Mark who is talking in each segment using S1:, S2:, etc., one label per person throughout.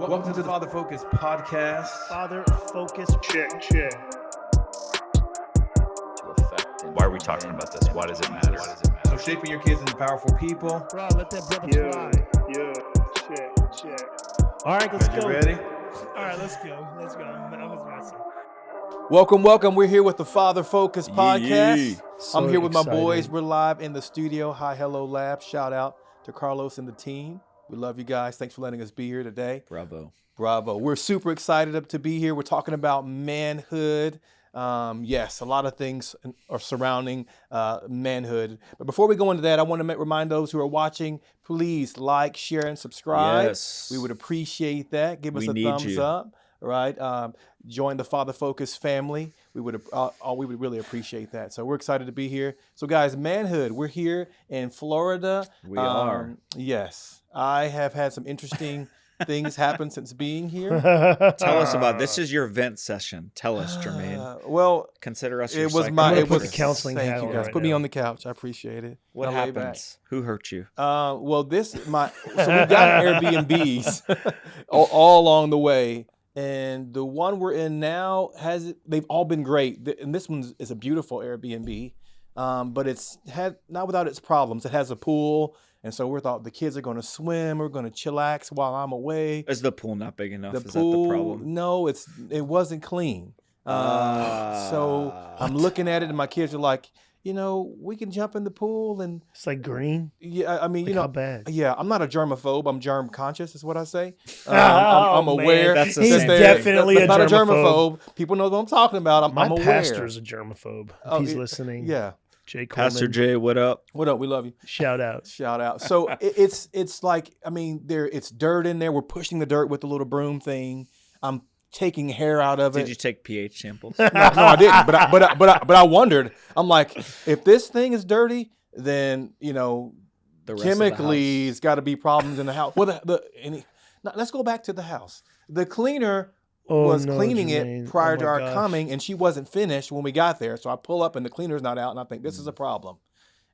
S1: Welcome to the Father Focus podcast.
S2: Father Focus. Check.
S3: Why are we talking about this? Why does it matter?
S1: So shaping your kids into powerful people.
S2: Bro, let that brother fly. Check. All right, let's
S1: You
S2: go.
S1: ready?
S2: All right, let's go. I was messing.
S4: Welcome. We're here with the Father Focus podcast.
S2: So
S4: I'm here with my
S2: excited.
S4: boys. We're live in the studio. Hi, hello, lab. Shout out to Carlos and the team. We love you guys. Thanks for letting us be here today.
S3: Bravo.
S4: We're super excited to be here. We're talking about manhood. Yes, a lot of things are surrounding manhood. But before we go into that, I want to remind those who are watching, please like, share, and subscribe.
S3: Yes.
S4: We would appreciate that. Give us
S3: We
S4: a
S3: need
S4: thumbs
S3: you.
S4: up. Right. Join the Father Focus family. We would really appreciate that. So we're excited to be here. So guys, manhood, we're here in Florida.
S3: We are.
S4: Yes. I have had some interesting things happen since being here.
S3: Tell us about this. Is your vent session. Tell us, Jermaine.
S4: Well,
S3: Consider us your
S4: it was
S3: psychiatrist.
S4: my.
S2: I'm gonna
S4: It
S2: put
S4: was
S2: the counseling
S4: Thank
S2: hat
S4: you
S2: on
S4: guys.
S2: right
S4: Put me
S2: now.
S4: on the couch. I appreciate it.
S3: What
S4: I'll lay back.
S3: happens? Who hurt you?
S4: So we got Airbnbs all along the way, and the one we're in now they've all been great, and this one is a beautiful Airbnb, but it's had not without its problems. It has a pool, and so we thought the kids are going to swim, we're going to chillax while I'm away.
S3: Is the pool not big enough?
S4: The
S3: Is
S4: pool,
S3: that the problem?
S4: no, it wasn't clean. So I'm looking at it, and my kids are like, we can jump in the pool, and
S2: It's like green.
S4: yeah, I mean,
S2: Like how bad?
S4: yeah, I'm not a germaphobe. I'm germ conscious, is what I say.
S2: Oh,
S4: I'm aware.
S3: That's the
S2: He's
S3: same
S2: definitely
S4: that's
S2: a
S4: not
S2: germaphobe.
S4: People know what I'm talking about.
S2: My
S4: I'm aware.
S2: pastor's a germaphobe. If
S4: Oh,
S2: he's listening.
S4: Yeah.
S2: Jay Coleman.
S3: Pastor Jay, what up?
S4: What up? We love you.
S2: Shout out.
S4: Shout out. So it's like, I mean, it's dirt in there. We're pushing the dirt with the little broom thing. I'm taking hair out of it.
S3: Did you take pH samples?
S4: No, I didn't. But I wondered. I'm like, if this thing is dirty, then
S3: The rest
S4: chemically,
S3: of
S4: it's got to be problems in the house. Well, now, let's go back to the house. The cleaner was cleaning
S2: Jermaine.
S4: it prior
S2: Oh
S4: to
S2: my
S4: our
S2: gosh.
S4: coming, and she wasn't finished when we got there. So I pull up, and the cleaner's not out, and I think this is a problem.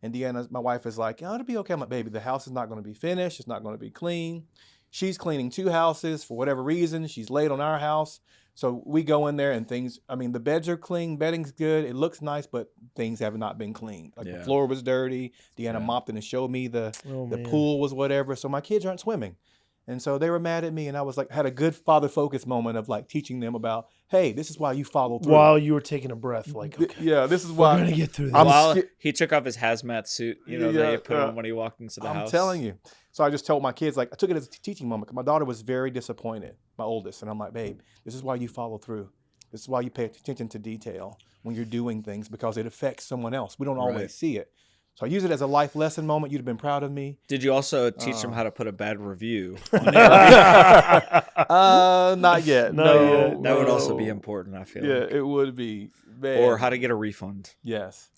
S4: And Deanna, my wife, is like, it'll be okay. I'm like, baby, the house is not going to be finished. It's not going to be clean. She's cleaning 2 houses for whatever reason. She's late on our house. So we go in there and the beds are clean, bedding's good, it looks nice, but things have not been cleaned. Like
S3: Yeah.
S4: the floor was dirty. Deanna
S3: Yeah.
S4: mopped it and showed me the
S2: man.
S4: pool was whatever. So my kids aren't swimming. And so they were mad at me, and I was like, had a good Father Focus moment of like teaching them about, hey, this is why you follow through.
S2: While you were taking a breath, like, okay,
S4: Yeah, this is
S2: we're
S4: why.
S2: going to get through this.
S4: I'm
S3: While
S4: sca-
S3: he took off his hazmat suit, that
S4: Yeah,
S3: he put
S4: yeah.
S3: on when he walked into the house.
S4: I'm telling you. So I just told my kids, like, I took it as a teaching moment, because my daughter was very disappointed, my oldest. And I'm like, babe, this is why you follow through. This is why you pay attention to detail when you're doing things, because it affects someone else. We don't always
S3: Right.
S4: see it. So I use it as a life lesson moment. You'd have been proud of me.
S3: Did you also teach them how to put a bad review?
S4: Not yet.
S2: Not
S4: No,
S2: yet.
S3: That would also
S4: no.
S3: be important, I feel
S4: Yeah,
S3: like.
S4: it would be. Man.
S3: Or how to get a refund.
S4: Yes.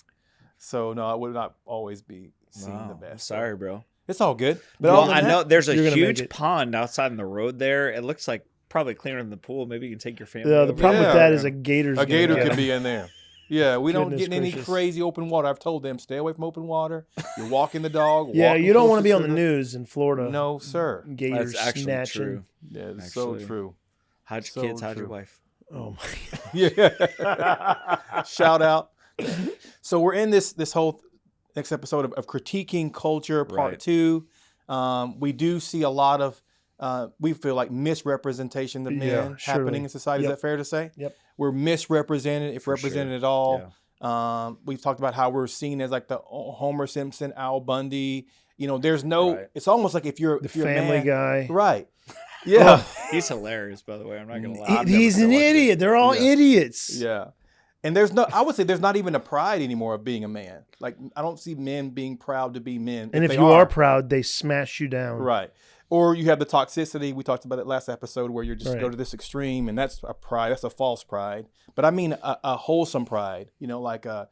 S4: So no, it would not always be seen the
S3: Wow.
S4: best.
S3: Sorry, bro.
S4: It's all good. But
S3: Well,
S4: other
S3: I
S4: than
S3: know
S4: that,
S3: there's a
S2: you're gonna make
S3: huge
S2: it.
S3: pond outside in the road there. It looks like probably cleaner than the pool. Maybe you can take your family.
S2: the
S3: over
S2: problem
S4: Yeah.
S2: with that is a gator's
S4: a
S2: gonna
S4: gator
S2: get
S4: could
S2: him.
S4: be in there. Yeah, we don't
S2: Goodness
S4: get in any
S2: gracious.
S4: crazy open water. I've told them, stay away from open water. You're walking the dog.
S2: Yeah,
S4: walking
S2: you don't want
S4: closer
S2: to be on
S4: to
S2: the news in Florida.
S4: No, sir.
S2: Gators
S3: That's actually
S2: snatching.
S3: true.
S4: Yeah, it's so
S3: Actually.
S4: true.
S3: Hide
S4: So
S3: your kids, hide your
S4: true.
S3: wife.
S2: Oh my God.
S4: Yeah. Shout out. So we're in this whole next episode of critiquing culture, part
S3: Right.
S4: 2. We do see a lot of we feel like misrepresentation of men
S2: Yeah,
S4: happening
S2: surely.
S4: in society.
S2: Yep.
S4: Is that fair to say?
S2: Yep.
S4: We're misrepresented, if
S3: For
S4: represented
S3: sure.
S4: at all. We've talked about how we're seen as like the Homer Simpson, Al Bundy. There's no.
S3: Right.
S4: It's almost like if you're
S2: The
S4: if you're a
S2: Family
S4: man-
S2: Guy.
S4: right? Yeah,
S3: He's hilarious, by the way. I'm not gonna lie.
S2: He-
S3: I've never
S2: he's an
S3: watched it.
S2: idiot. They're all
S4: Yeah.
S2: idiots.
S4: yeah. And I would say there's not even a pride anymore of being a man. Like I don't see men being proud to be men.
S2: And if
S4: they
S2: you are proud, they smash you down.
S4: right. Or you have the toxicity. We talked about it last episode where you just
S2: Right.
S4: go to this extreme, and that's a pride. That's a false pride. But I mean a wholesome pride. Like a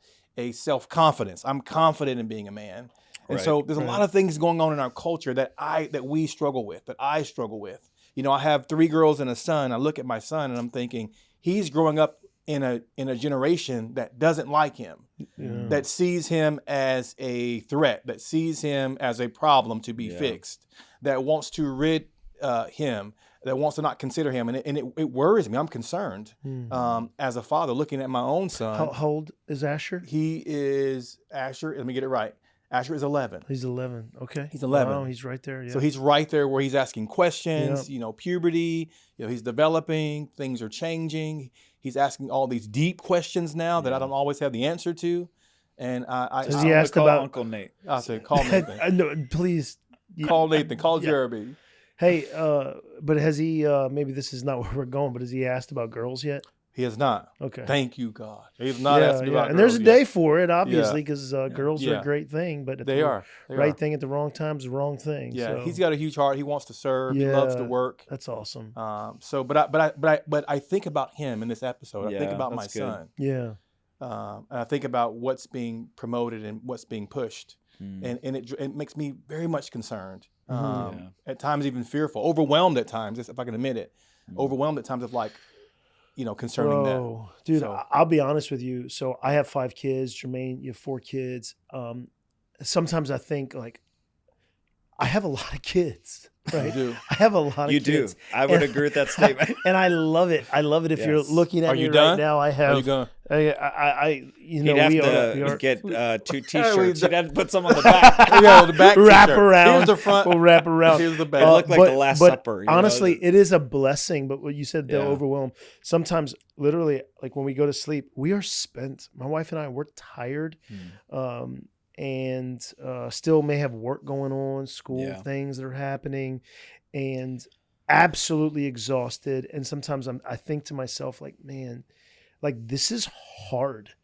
S4: self-confidence. I'm confident in being a man. And
S3: Right.
S4: so there's a
S2: Right.
S4: lot of things going on in our culture that we struggle with, that I struggle with. I have 3 girls and a son. I look at my son and I'm thinking he's growing up in a generation that doesn't like him,
S2: Yeah.
S4: that sees him as a threat, that sees him as a problem to be
S3: Yeah.
S4: fixed, that wants to rid him that wants to not consider him, and it worries me. I'm concerned as a father looking at my own son.
S2: How old is Asher?
S4: He is Asher. Let me get it right. Asher is 11.
S2: He's 11. Okay.
S4: He's 11.
S2: Wow, he's right there. Yeah.
S4: So he's right there where he's asking questions.
S2: Yep.
S4: Puberty. He's developing. Things are changing. He's asking all these deep questions now that I don't always have the answer to. And
S2: Has he asked about
S3: Uncle Nate?
S4: I said, call Nathan.
S2: No, please.
S4: Call Nathan. Call Jeremy.
S2: Hey, but has he? Maybe this is not where we're going, but has he asked about girls yet?
S4: He has not.
S2: Okay.
S4: Thank you, God. He has not asked me about
S2: and there's a
S4: girls
S2: day
S4: yet.
S2: for it, obviously, because girls are a great thing, but
S4: They are.
S2: right thing at the wrong time is the wrong thing.
S4: Yeah,
S2: so.
S4: he's got a huge heart. He wants to serve. He loves to work.
S2: That's awesome.
S4: But I think about him in this episode. I think about my
S3: that's good.
S4: son.
S2: Yeah.
S4: And I think about what's being promoted and what's being pushed, and it makes me very much concerned. At times even fearful, overwhelmed at times, if I can admit it. Overwhelmed at times of concerning that.
S2: Dude,
S4: So-
S2: I'll be honest with you. So I have 5 kids. Jermaine, you have 4 kids. Sometimes I think I have a lot of kids. Right?
S4: You do.
S2: I have a lot of
S3: You
S2: kids.
S3: do. I would agree with that statement.
S2: And I love it. I love it. If you're
S3: Yes.
S2: looking at
S4: Are
S2: me
S4: you
S2: right
S4: done?
S2: now, I have.
S4: Are you going?
S3: He'd have
S2: we
S3: to
S2: are.
S3: get 2
S4: we-
S3: T-shirts. He'd have to put some on the back.
S4: The back
S2: Wrap
S4: t-shirt.
S2: around.
S4: Here's the front.
S2: We'll wrap around.
S4: Here's the
S3: It
S4: back.
S3: looked like the Last Supper.
S2: Honestly, it is a blessing. But what you said, the
S3: Yeah.
S2: overwhelm. Sometimes, literally, like when we go to sleep, we are spent. My wife and I, we're tired, and still may have work going on, school things that are happening, and absolutely exhausted. And sometimes I think to myself, man, this is hard.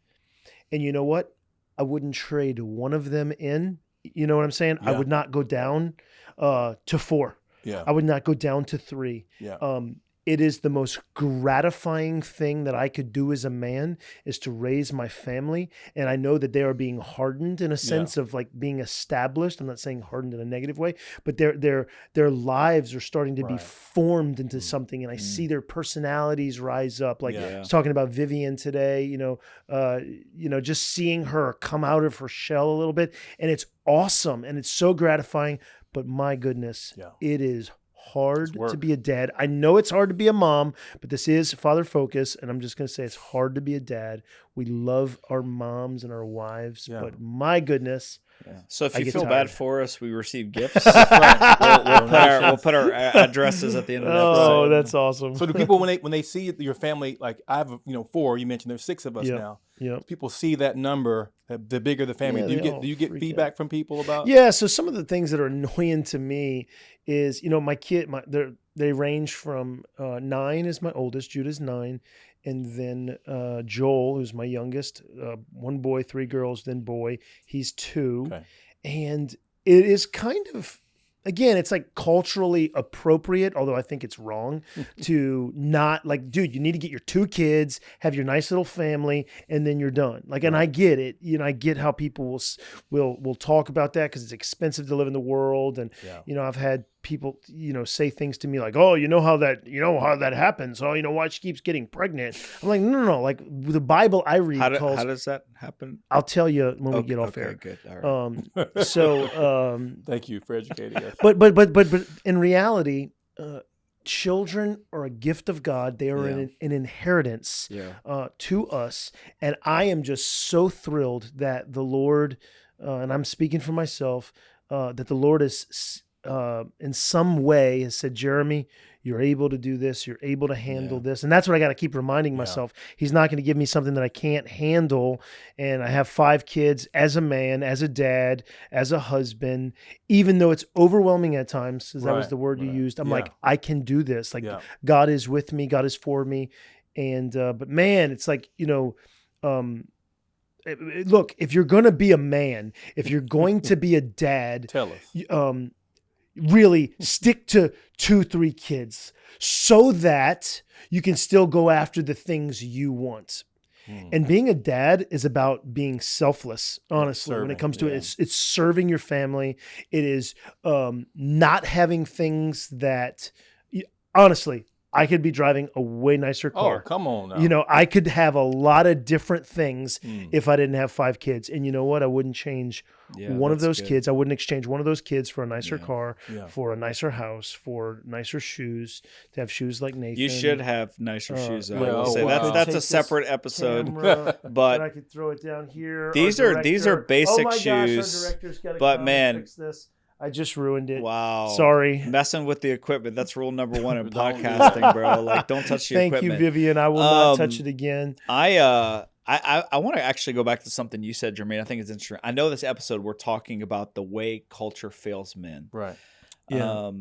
S2: And you know what? I wouldn't trade one of them in. You know what I'm saying?
S4: Yeah.
S2: I would not go down to 4.
S4: Yeah.
S2: I would not go down to 3.
S4: Yeah.
S2: It is the most gratifying thing that I could do as a man is to raise my family. And I know that they are being hardened in a sense of being established. I'm not saying hardened in a negative way, but their lives are starting to be formed into something. And I see their personalities rise up. I was talking about Vivian today, just seeing her come out of her shell a little bit. And it's awesome. And it's so gratifying. But my goodness, it is hard to be a dad. I know it's hard to be a mom, but this is Father Focus, and I'm just going to say it's hard to be a dad. We love our moms and our wives, but my goodness.
S3: Yeah. So if
S2: I
S3: you
S2: get
S3: feel
S2: tired.
S3: bad for us, we receive gifts. we'll put our addresses at the end of the episode.
S2: Oh, that's awesome.
S4: So do people when they see your family, like I have 4, you mentioned there's 6 of us now.
S2: Yeah.
S4: People see that number, the bigger the family.
S2: Yeah,
S4: do you get feedback from people about?
S2: Yeah, so some of the things that are annoying to me is, my kid, they range from 9 is my oldest, Judah's 9, and then Joel, who's my youngest, 1 boy, 3 girls, then boy, he's 2.
S4: Okay.
S2: And it is kind of, again, it's culturally appropriate, although I think it's wrong to not dude, you need to get your 2 kids, have your nice little family, and then you're done. And I get it. I get how people will talk about that because it's expensive to live in the world. And, I've had people, say things to me like, oh, you know how that happens. Oh, why she keeps getting pregnant. I'm like, no. The Bible I read
S3: How
S2: calls.
S3: does that happen?
S2: I'll tell you when we get off air.
S3: Good. All right.
S4: Thank you for educating us.
S2: But in reality, children are a gift of God. They are an inheritance to us. And I am just so thrilled that the Lord, and I'm speaking for myself, that the Lord is in some way has said, Jeremy, you're able to do this. You're able to handle this. And that's what I got to keep reminding myself. He's not going to give me something that I can't handle. And I have 5 kids as a man, as a dad, as a husband, even though it's overwhelming at times, because that was the word you used. I'm like, I can do this. God is with me. God is for me. And, but man, it's look, if you're going to be a man, if you're going to be a dad,
S4: Tell us.
S2: Really stick to 2-3 kids so that you can still go after the things you want. And being a dad is about being selfless, honestly, when it comes to it. It's serving your family. It is not having things that, honestly, I could be driving a way nicer car.
S4: Oh, come on now.
S2: You know, I could have a lot of different things
S4: Mm.
S2: if I didn't have 5 kids. And you know what? I wouldn't change one of
S3: that's
S2: those
S3: good.
S2: kids. I wouldn't exchange one of those kids for a nicer
S3: Yeah.
S2: car,
S4: Yeah.
S2: for a nicer house, for nicer shoes, to have shoes like Nathan.
S3: You should have nicer shoes. I
S4: well,
S3: will say
S4: wow.
S3: that's
S2: Take
S3: a
S2: this
S3: separate episode.
S2: camera,
S3: But
S2: and I could throw it down here.
S3: These
S2: Our
S3: are
S2: director-
S3: basic
S2: oh my
S3: shoes,
S2: Gosh, our director's gotta
S3: but
S2: come
S3: man-
S2: and fix this. I just ruined it.
S3: Wow.
S2: Sorry.
S3: Messing with the equipment. That's rule number 1 in
S4: Don't do
S3: podcasting, bro. Like, don't touch the
S2: Thank
S3: equipment.
S2: you, Vivian. I will not touch it again.
S3: I want to actually go back to something you said, Jermaine. I think it's interesting. I know this episode we're talking about the way culture fails men.
S4: Right.
S2: Yeah.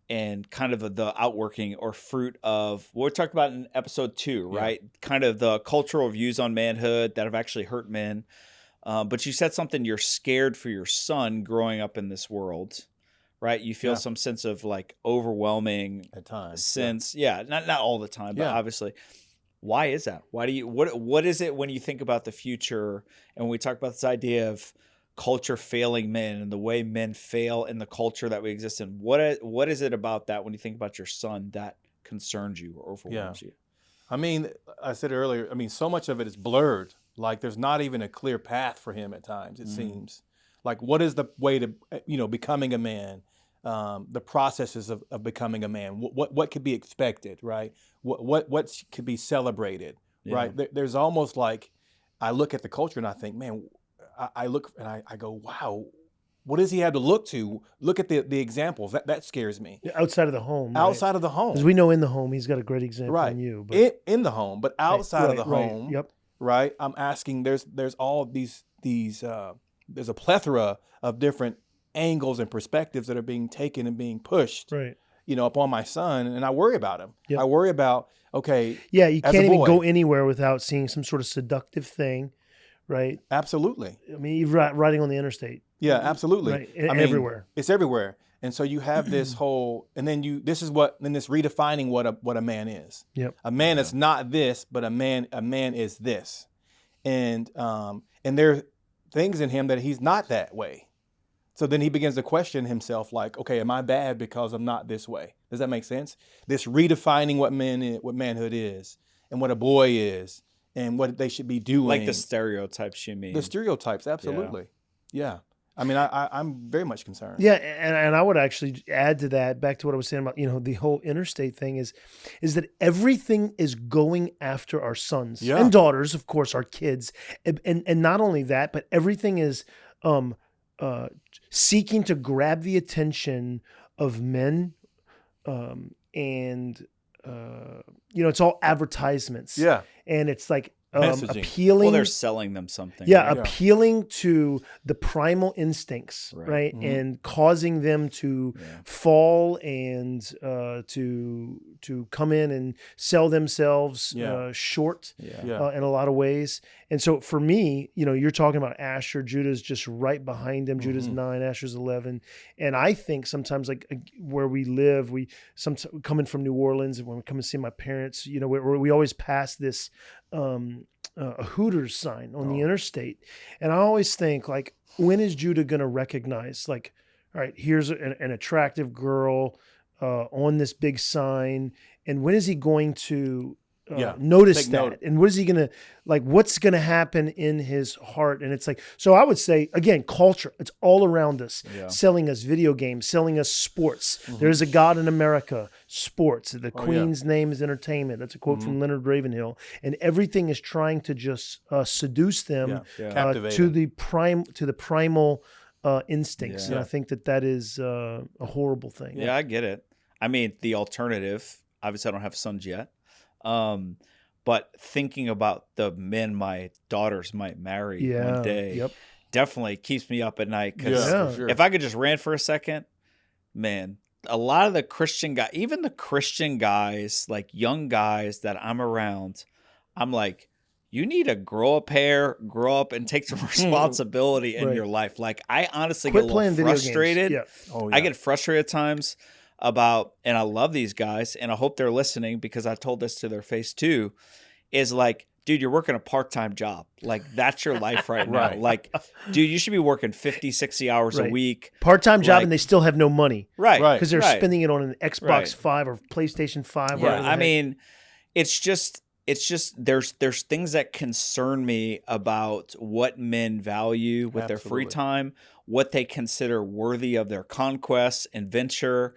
S3: And kind of the outworking or fruit of what we talked about in episode 2,
S4: Yeah.
S3: right? Kind of the cultural views on manhood that have actually hurt men. But you said something, you're scared for your son growing up in this world, right? You feel
S4: Yeah.
S3: some sense of like overwhelming
S4: At times.
S3: sense. Yeah, not all the time, but
S4: Yeah.
S3: obviously. Why is that? Why do you what is it when you think about the future and when we talk about this idea of culture failing men and the way men fail in the culture that we exist in? What is it about that when you think about your son that concerns you or overwhelms you?
S4: I mean, I said earlier, I mean, so much of it is blurred. Like there's not even a clear path for him at times, it seems. Like what is the way to, becoming a man, the processes of becoming a man, what could be expected, right? What could be celebrated, right? There's almost like, I look at the culture and I think, man, I look and I go, wow, what does he have to look to? Look at the examples. That scares me.
S2: Outside of the home.
S4: Outside of the home.
S2: Because we know in the home, he's got a great example
S4: Right.
S2: in you. But
S4: In the home, but outside of the
S2: right.
S4: home,
S2: Yep.
S4: right? I'm asking. There's all these. There's a plethora of different angles and perspectives that are being taken and being pushed,
S2: Right.
S4: Upon my son, and I worry about him.
S2: Yep.
S4: I worry about, okay,
S2: Yeah, you
S4: as
S2: can't
S4: a
S2: even
S4: boy.
S2: go anywhere without seeing some sort of seductive thing, right?
S4: absolutely,
S2: I mean, even riding on the interstate,
S4: yeah, absolutely,
S2: right?
S4: I mean,
S2: Everywhere.
S4: It's everywhere, and so you have this whole, and then this redefining what a man is.
S2: Yep.
S4: A man is not this, but a man is this, and there are things in him that he's not that way. So then he begins to question himself, like, okay, am I bad because I'm not this way? Does that make sense? This redefining what manhood is, and what a boy is, and what they should be doing.
S3: Like the stereotypes, you mean?
S4: The stereotypes, absolutely. Yeah. I mean, I'm very much concerned.
S2: Yeah, and I would actually add to that, back to what I was saying about, the whole interstate thing is that everything is going after our sons
S4: Yeah.
S2: and daughters, of course, our kids, and not only that, but everything is seeking to grab the attention of men, and it's all advertisements.
S4: Yeah.
S2: And it's like
S4: Messaging.
S2: appealing.
S3: Well, they're selling them something.
S2: Yeah,
S3: right?
S2: appealing to the primal instincts, right?
S4: Mhm.
S2: And causing them to fall and to come in and sell themselves
S4: Yeah.
S2: short
S4: Yeah.
S2: in a lot of ways. And so for me, you're talking about Asher. Judah's just right behind him. Judah's 9, Asher's 11. And I think sometimes, like where we live, coming from New Orleans, and when we come and see my parents, we always pass this a Hooters sign on the interstate. And I always think, like, when is Judah going to recognize, like, all right, here's an attractive girl on this big sign. And when is he going to notice
S4: Take
S2: that?
S4: note.
S2: And what is he going to, like, what's going to happen in his heart? And it's like, so I would say, again, culture, it's all around us, selling us video games, selling us sports. There's a God in America, sports. The Queen's name is entertainment. That's a quote from Leonard Ravenhill. And everything is trying to just seduce them
S4: Captivate
S2: to
S4: them.
S2: the primal instincts.
S3: Yeah.
S2: And I think that is a horrible thing.
S3: Yeah, I get it. I mean, the alternative, obviously I don't have sons yet. But thinking about the men my daughters might marry one day definitely keeps me up at night. Because
S4: for sure.
S3: if I could just rant for a second, man, a lot of the Christian guys, even the Christian guys, like young guys that I'm around, I'm like, you need to grow up and take some responsibility in your life. Like, I honestly
S2: Quit
S3: get a
S2: playing
S3: little
S2: video
S3: frustrated.
S2: games. Yeah.
S3: I get frustrated at times about, and I love these guys, and I hope they're listening because I told this to their face too, is like, dude, you're working a part-time job. Like, that's your life right now.
S4: Right.
S3: Like, dude, you should be working 50, 60 hours a
S2: Right.
S3: week.
S2: Part-time job,
S3: Like-
S2: and they still have no money
S3: Right.
S4: Right.
S2: because they're
S3: right.
S2: spending it on an Xbox
S3: Right.
S2: 5 or PlayStation 5.
S3: Yeah,
S2: whatever the
S3: I
S2: heck.
S3: mean, it's just there's things that concern me about what men value with their free
S4: Absolutely.
S3: time, what they consider worthy of their conquest and venture.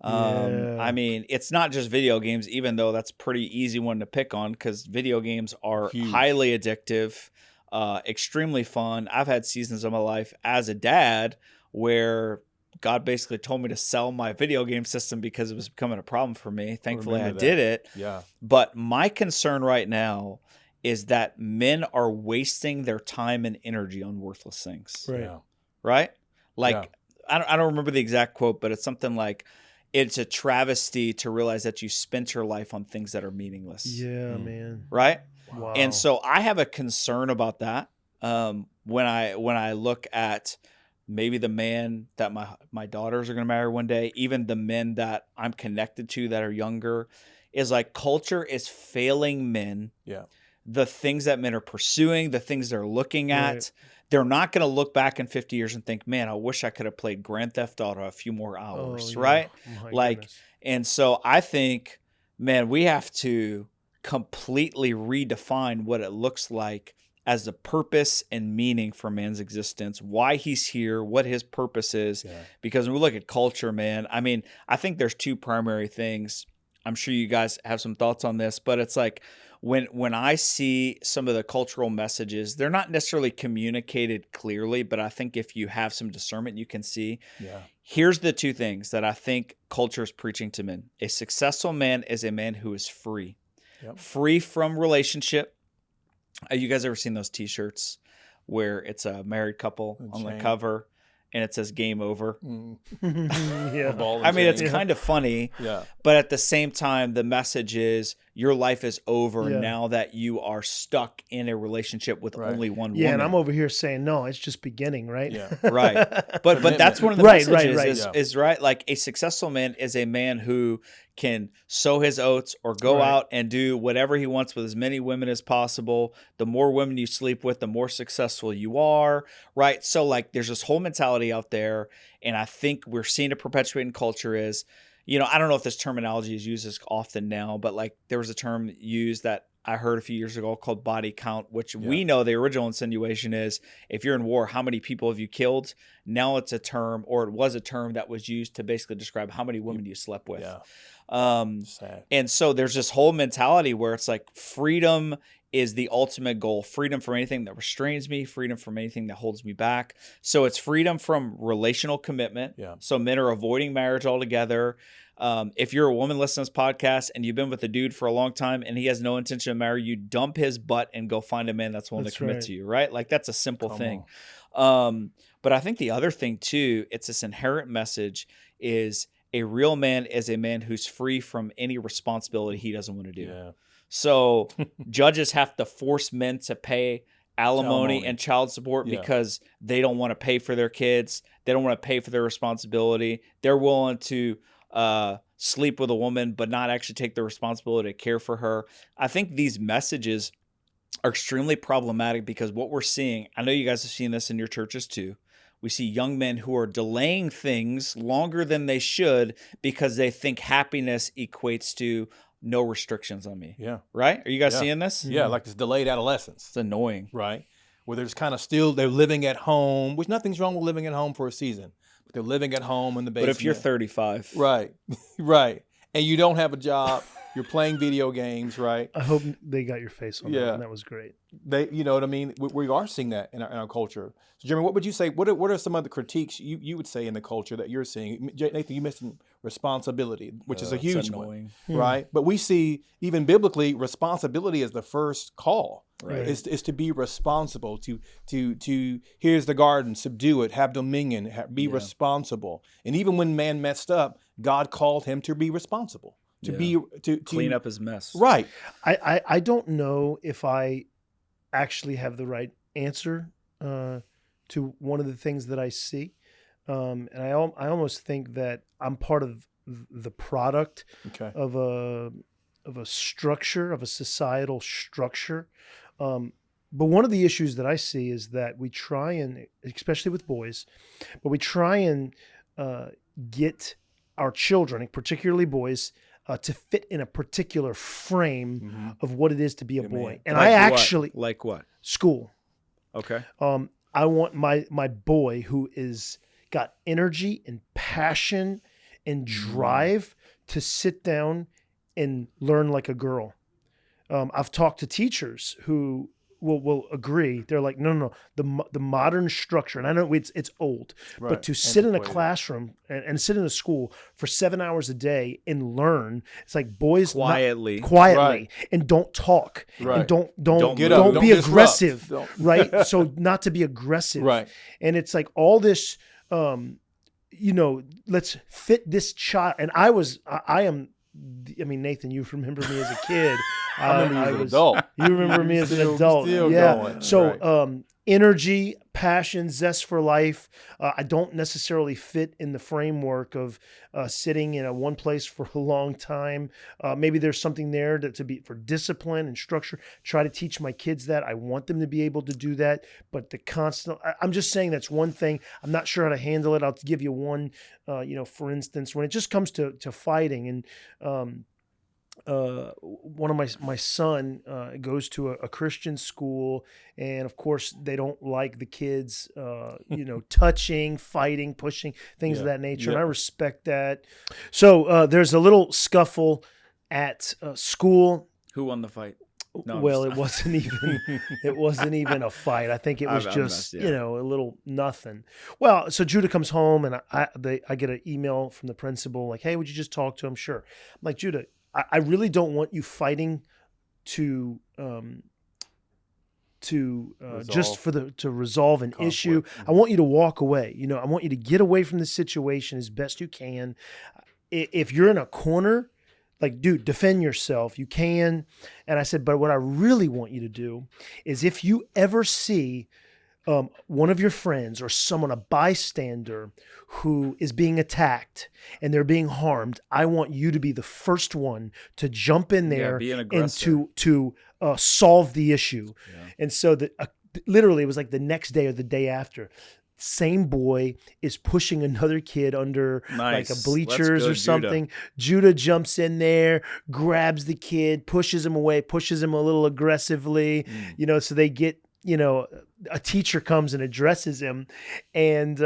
S2: Yeah.
S3: I mean, it's not just video games, even though that's a pretty easy one to pick on because video games are
S4: Huge.
S3: highly addictive, extremely fun. I've had seasons of my life as a dad where God basically told me to sell my video game system because it was becoming a problem for me. Thankfully, I
S4: remember
S3: did it.
S4: Yeah.
S3: But my concern right now is that men are wasting their time and energy on worthless things.
S2: Right.
S4: Yeah.
S3: Right? Like,
S4: Yeah.
S3: I don't remember the exact quote, but it's something like, it's a travesty to realize that you spent your life on things that are meaningless.
S2: Yeah, man.
S3: Right?
S2: Wow.
S3: And so I have a concern about that. When I look at maybe the man that my daughters are going to marry one day, even the men that I'm connected to that are younger, is like culture is failing men.
S4: Yeah.
S3: The things that men are pursuing, the things they're looking at,
S2: Right.
S3: they're not going to look back in 50 years and think, man, I wish I could have played Grand Theft Auto a few more hours,
S2: yeah.
S3: right?
S2: My
S3: Like,
S2: goodness.
S3: and so I think, man, we have to completely redefine what it looks like as the purpose and meaning for man's existence, why he's here, what his purpose is.
S4: Yeah.
S3: Because when we look at culture, man, I mean, I think there's two primary things. I'm sure you guys have some thoughts on this, but it's like when I see some of the cultural messages, they're not necessarily communicated clearly, but I think if you have some discernment, you can see.
S4: Yeah.
S3: Here's the two things that I think culture is preaching to men. A successful man is a man who is free.
S4: Yep.
S3: Free from relationship. You guys ever seen those T-shirts where it's a married couple
S4: A
S3: on the
S4: chain.
S3: cover and it says game over?
S4: Mm.
S2: Yeah.
S4: A ball and
S3: I mean, it's
S4: chain.
S3: kind of funny,
S4: Yeah.
S3: but at the same time, the message is your life is over
S2: Yeah.
S3: now that you are stuck in a relationship with
S4: Right.
S3: only one
S2: Yeah,
S3: woman.
S2: and I'm over here saying, no, it's just beginning, right?
S4: Yeah.
S3: Right. But that's one of the
S2: Right, right,
S3: messages
S2: right.
S3: is,
S4: Yeah.
S3: is right. Like a successful man is a man who can sow his oats or go
S2: Right.
S3: out and do whatever he wants with as many women as possible. The more women you sleep with, the more successful you are. Right. So like there's this whole mentality out there. And I think we're seeing a perpetuating culture is, you know, I don't know if this terminology is used as often now, but like there was a term used that I heard a few years ago called body count, which we know the original insinuation is if you're in war, how many people have you killed? Now it's a term, or it was a term that was used to basically describe how many women you slept with.
S4: Yeah. Sad.
S3: And so there's this whole mentality where it's like freedom is the ultimate goal. Freedom from anything that restrains me, freedom from anything that holds me back. So it's freedom from relational commitment.
S4: Yeah.
S3: So men are avoiding marriage altogether. If you're a woman listening to this podcast and you've been with a dude for a long time and he has no intention to marry you, dump his butt and go find a man that's willing
S2: That's
S3: to commit
S2: right.
S3: to you, right? Like that's a simple
S4: Come
S3: thing. But I think the other thing too, it's this inherent message is a real man is a man who's free from any responsibility he doesn't want to do.
S4: Yeah.
S3: So judges have to force men to pay alimony
S4: Alimony.
S3: and child support
S4: Yeah.
S3: because they don't want to pay for their kids. They don't want to pay for their responsibility. They're willing to sleep with a woman, but not actually take the responsibility to care for her. I think these messages are extremely problematic because what we're seeing, I know you guys have seen this in your churches too. We see young men who are delaying things longer than they should because they think happiness equates to no restrictions on me.
S4: Yeah.
S3: Right? Are you guys
S4: Yeah.
S3: seeing this?
S4: Yeah. Like this delayed adolescence.
S3: It's annoying.
S4: Right. Where there's kind of still, they're living at home, which nothing's wrong with living at home for a season, but they're living at home in the
S3: But
S4: basement.
S3: if you're 35,
S4: Right. Right. And you don't have a job, you're playing video games, right?
S2: I hope they got your face on that
S4: Yeah.
S2: one. That was great.
S4: They, you know what I mean? We are seeing that in our culture. So, Jeremy, what would you say? What are some of the critiques you would say in the culture that you're seeing? Nathan, you mentioned responsibility, which is a
S3: it's
S4: huge one,
S3: annoying.
S4: right? But we see even biblically, responsibility is the first call.
S3: Right.
S4: Is to be responsible. To here's the garden, subdue it, have dominion, be responsible. And even when man messed up, God called him to be responsible. To be to
S3: Clean up his mess.
S4: Right.
S2: I don't know if I actually have the right answer to one of the things that I see. And I almost think that I'm part of the product
S4: Okay.
S2: of structure, of a societal structure. But one of the issues that I see is that we try and, especially with boys, but we try and get our children, particularly boys, to fit in a particular frame of what it is to be a boy. And
S3: Like
S2: I
S3: what?
S2: actually
S3: Like what?
S2: school.
S3: Okay.
S2: I want my boy who is got energy and passion and drive to sit down and learn like a girl. I've talked to teachers who will agree. They're like, no. The modern structure, and I know it's old, but to sit in a classroom and sit in a school for 7 hours a day and learn, it's like boys
S3: Quietly.
S2: quietly, and don't talk, and don't
S4: get up,
S2: don't
S4: don't
S2: be
S4: disrupt.
S2: aggressive,
S4: Don't.
S2: right? So not to be aggressive,
S4: Right.
S2: And it's like all this, let's fit this child. And I am. I mean, Nathan, you remember me as a kid.
S4: I remember you as an adult.
S2: You remember me as an adult.
S4: Still
S2: Yeah.
S4: going.
S2: So,
S4: Right.
S2: Energy, passion, zest for life. I don't necessarily fit in the framework of sitting in one place for a long time. Maybe there's something there to be for discipline and structure. Try to teach my kids that. I want them to be able to do that. But the constant, I'm just saying that's one thing. I'm not sure how to handle it. I'll give you one, for instance, when it just comes to fighting and, one of my son goes to a Christian school, and of course they don't like the kids, touching, fighting, pushing, things of that nature. And I respect that. So there's a little scuffle at school.
S3: Who won the fight? No,
S2: Well, it wasn't even a fight. I think it was just a little nothing. Well, so Judah comes home, and I get an email from the principal like, "Hey, would you just talk to him?" Sure. I'm like, Judah, I really don't want you fighting to resolve an issue. I want you to walk away. I want you to get away from the situation as best you can. If you're in a corner, like, dude, defend yourself. You can. And I said, but what I really want you to do is if you ever see one of your friends or someone, a bystander who is being attacked and they're being harmed, I want you to be the first one to jump in there and to solve the issue. Yeah. And so literally it was like the next day or the day after, same boy is pushing another kid under like a bleachers or something. Judah jumps in there, grabs the kid, pushes him away, pushes him a little aggressively, so they get, a teacher comes and addresses him, and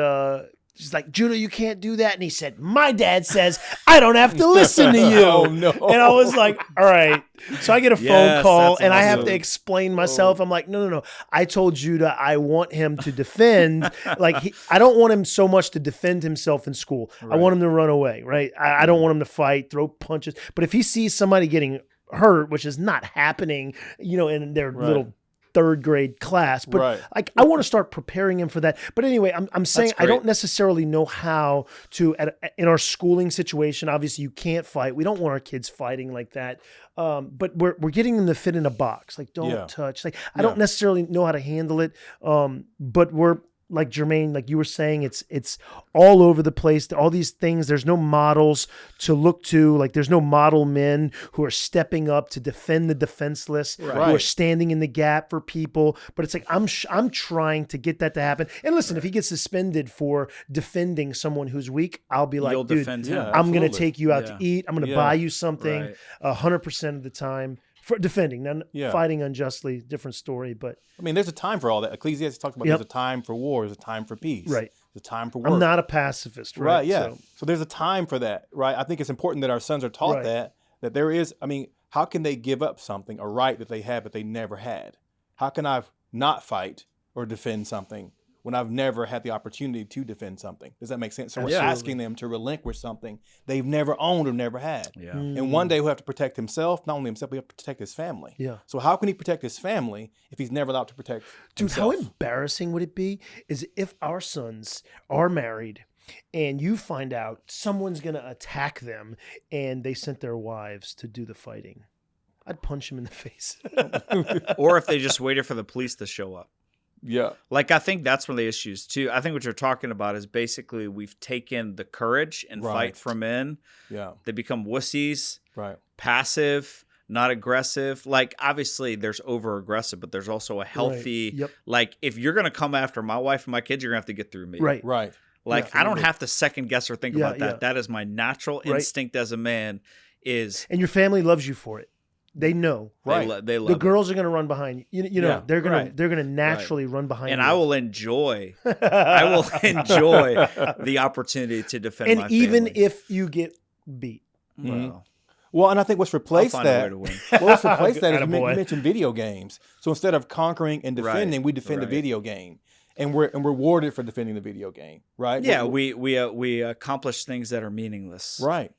S2: she's like, Judah, you can't do that. And he said, my dad says I don't have to listen to you.
S4: Oh, no.
S2: And I was like, all right. So I get a phone call and I have to explain myself. I'm like, no. I told Judah I want him to defend. I don't want him so much to defend himself in school. Right. I want him to run away, right? I don't want him to fight, throw punches. But if he sees somebody getting hurt, which is not happening, in their little third grade class, but I want to start preparing him for that. But anyway, I'm saying I don't necessarily know how to, in our schooling situation, obviously you can't fight. We don't want our kids fighting like that. But we're getting them to fit in a box. Like, don't touch. I don't necessarily know how to handle it. But we're, like Jermaine, like you were saying, it's all over the place. All these things, there's no models to look to. Like, there's no model men who are stepping up to defend the defenseless, who are standing in the gap for people. But it's like, I'm trying to get that to happen. And listen, if he gets suspended for defending someone who's weak, I'll be like, dude, I'm going to take you out to eat. I'm going to buy you something 100% of the time. For defending, now fighting unjustly, different story. But
S4: I mean, there's a time for all that. Ecclesiastes talks about there's a time for war, there's a time for peace,
S2: right?
S4: There's a time for work.
S2: I'm not a pacifist, right?
S4: Yeah. So there's a time for that, right? I think it's important that our sons are taught that there is. I mean, how can they give up something, a right that they have that they never had? How can I not fight or defend something when I've never had the opportunity to defend something? Does that make sense? So we're asking them to relinquish something they've never owned or never had. Yeah. And one day he'll have to protect himself, not only himself, but he'll have to protect his family. Yeah. So how can he protect his family if he's never allowed to protect himself?
S2: How embarrassing would it be is if our sons are married and you find out someone's going to attack them and they sent their wives to do the fighting? I'd punch him in the face.
S3: Or if they just waited for the police to show up.
S4: Yeah.
S3: Like, I think that's one of the issues too. I think what you're talking about is basically we've taken the courage and fight for men.
S4: Yeah.
S3: They become wussies,
S4: right?
S3: Passive, not aggressive. Like, obviously there's over aggressive, but there's also a healthy,
S2: Yep.
S3: like, if you're going to come after my wife and my kids, you're going to have to get through me.
S2: Right.
S4: Right.
S3: Like, I don't have to second guess or think
S2: Yeah,
S3: about that.
S2: yeah.
S3: That is my natural
S2: Right.
S3: instinct as a man is
S2: And your family loves you for it. They know.
S4: Right.
S3: they love
S2: The
S3: it.
S2: girls are going to run behind you. You know,
S4: Yeah,
S2: they're going
S3: right.
S2: to they're going to naturally run behind
S3: And
S2: you.
S3: I will enjoy the opportunity to defend
S2: and
S3: my
S2: even
S3: family.
S2: if you get beat.
S3: Well,
S4: Well, and I think what's
S3: I'll
S4: replaced
S3: find a way
S4: that.
S3: to win.
S4: Well, what's replaced that is you
S2: Attaboy.
S4: mentioned video games. So instead of conquering and defending, we defend the
S3: right.
S4: video game, and we're rewarded for defending the video game, right?
S3: Yeah, we accomplish things that are meaningless.
S4: Right.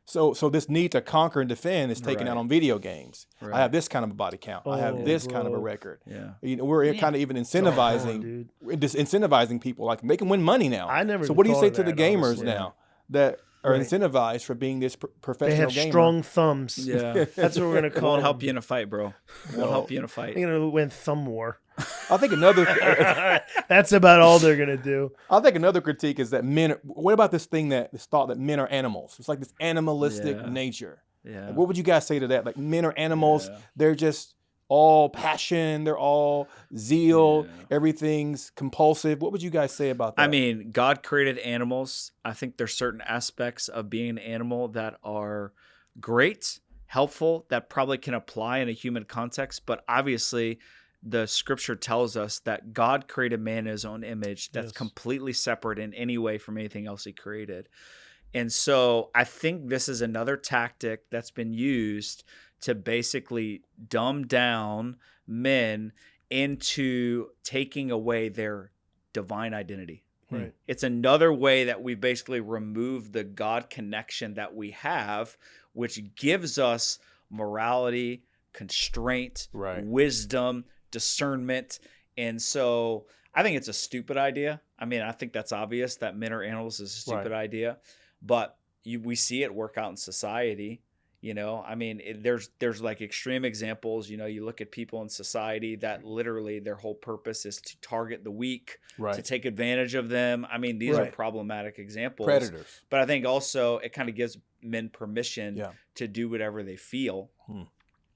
S4: So this need to conquer and defend is taken out
S3: Right.
S4: on video games.
S3: Right.
S4: I have this kind of a body count. I have
S2: Oh,
S4: this kind of a
S2: bro.
S4: record.
S3: Yeah.
S4: You know, we're kind of even incentivizing,
S2: dude.
S4: incentivizing people like they can win money now.
S2: I never
S4: So
S2: even
S4: what do you
S2: thought
S4: say
S2: of
S4: to the
S2: that,
S4: gamers
S2: honestly.
S4: now that are
S2: Right.
S4: incentivized for being this professional
S2: They have
S4: gamer?
S2: strong thumbs.
S3: Yeah.
S2: That's what we're going to
S3: It
S2: call
S3: won't
S2: them.
S3: help you in a fight, bro. It won't help you in a fight.
S2: They're going to win thumb war.
S4: I think another.
S2: That's about all they're going to do.
S4: I think another critique is that men. What about this thought that men are animals? It's like this animalistic
S3: Yeah.
S4: nature.
S3: Yeah.
S4: Like, what would you guys say to that? Like men are animals.
S3: Yeah.
S4: They're just all passion. They're all zeal.
S3: Yeah.
S4: Everything's compulsive. What would you guys say about that?
S3: I mean, God created animals. I think there's certain aspects of being an animal that are great, helpful, that probably can apply in a human context. But obviously, the scripture tells us that God created man in his own image that's
S2: Yes.
S3: completely separate in any way from anything else he created. And so I think this is another tactic that's been used to basically dumb down men into taking away their divine identity.
S2: Right.
S3: It's another way that we basically remove the God connection that we have, which gives us morality, constraint,
S4: Right.
S3: wisdom, discernment. And so I think it's a stupid idea. I mean, I think that's obvious that men are animals is a stupid idea, but we see it work out in society. You know, I mean, there's like extreme examples. You know, you look at people in society that literally their whole purpose is to target the weak, to take advantage of them. I mean, these are
S2: Right.
S3: problematic examples.
S4: predators.
S3: But I think also it kind of gives men permission
S4: Yeah.
S3: to do whatever they feel,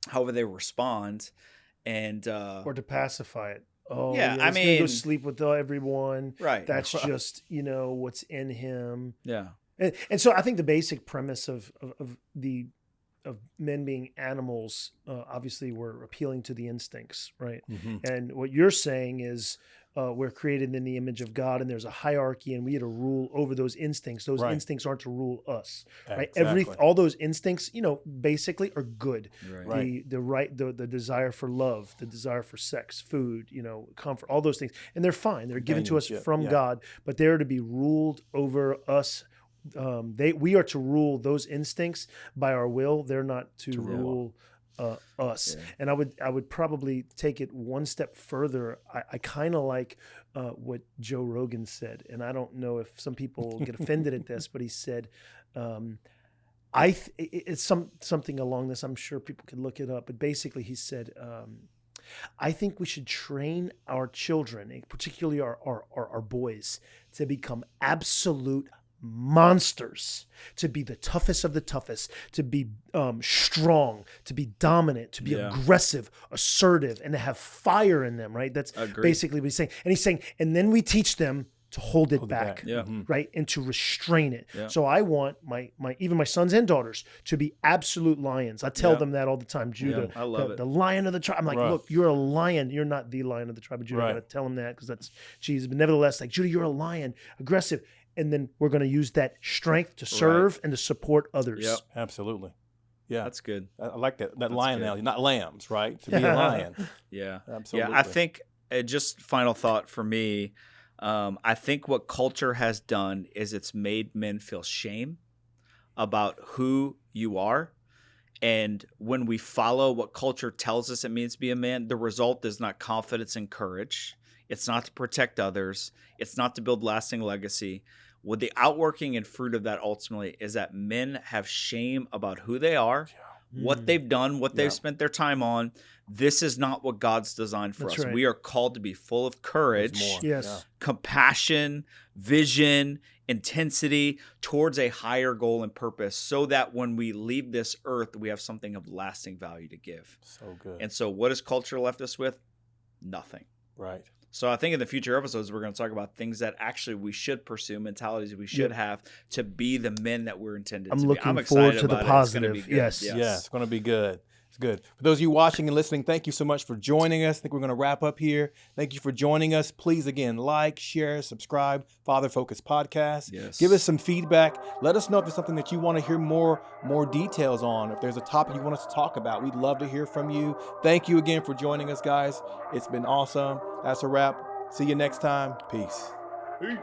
S3: however they respond, and
S2: Or to pacify it. Oh,
S3: Yeah,
S2: yeah,
S3: I
S2: he's gonna go
S3: mean-
S2: sleep with everyone.
S3: right.
S2: That's just, what's in him.
S3: yeah.
S2: And so I think the basic premise of men being animals, obviously we're appealing to the instincts, right? And what you're saying is we're created in the image of God, and there's a hierarchy, and we are to rule over those instincts. Those
S4: Right.
S2: instincts aren't to rule us, right?
S4: Exactly.
S2: All those instincts, basically are good.
S3: Right.
S2: The desire for love, the desire for sex, food, comfort, all those things, and they're fine. They're given to us
S4: Companionship,
S2: from
S4: yeah.
S2: God, but they're to be ruled over us. We are to rule those instincts by our will. They're not to rule us.
S3: Yeah.
S2: And I would probably take it one step further. I kind of like what Joe Rogan said, and I don't know if some people get offended at this, but he said, it's something along this. I'm sure people can look it up, but basically he said, I think we should train our children, and particularly our boys, to become absolute monsters, to be the toughest of the toughest, to be strong, to be dominant, to be aggressive, assertive, and to have fire in them, right? That's
S3: Agreed.
S2: basically what he's saying. And he's saying, and then we teach them to hold it back.
S3: Yeah.
S2: Right, and to restrain it.
S3: Yeah.
S2: So I want even my sons and daughters to be absolute lions. I tell
S3: Yeah.
S2: them that all the time. Judah,
S3: I love it.
S2: the lion of the tribe. I'm like,
S4: Right.
S2: look, you're a lion. You're not the lion of the tribe of Judah. I
S4: Right.
S2: gotta tell them that because that's Jesus. But nevertheless, like Judah, you're a lion, aggressive, and then we're going to use that strength to serve and to support others.
S3: Yep.
S4: Absolutely. Yeah.
S3: That's good.
S4: I like that lion
S3: good.
S4: analogy, not lambs, right? To be a lion.
S3: Yeah.
S4: Absolutely.
S3: Yeah. I think just final thought for me. I think what culture has done is it's made men feel shame about who you are. And when we follow what culture tells us it means to be a man, the result is not confidence and courage. It's not to protect others. It's not to build lasting legacy. What the outworking and fruit of that ultimately is that men have shame about who they are, what they've done, what they've
S4: Yeah.
S3: spent their time on. This is not what God's designed for
S2: That's
S3: us.
S2: right.
S3: We are called to be full of courage,
S4: There's more.
S2: Yes.
S3: compassion, vision, intensity towards a higher goal and purpose, so that when we leave this earth, we have something of lasting value to give.
S4: So good.
S3: And so what has culture left us with? Nothing.
S4: Right.
S3: So I think in the future episodes, we're going to talk about things that actually we should pursue, mentalities we should have to be the men that we're intended
S2: I'm
S3: to be.
S2: looking
S3: I'm excited
S2: forward to the
S3: about it. It's gonna be
S2: positive.
S3: good.
S2: Yes.
S4: Yeah, it's going to be good. It's good. For those of you watching and listening, thank you so much for joining us. I think we're going to wrap up here. Thank you for joining us. Please, again, like, share, subscribe, Father Focus Podcast.
S3: Yes.
S4: Give us some feedback. Let us know if there's something that you want to hear more details on. If there's a topic you want us to talk about, we'd love to hear from you. Thank you again for joining us, guys. It's been awesome. That's a wrap. See you next time. Peace.
S1: Peace.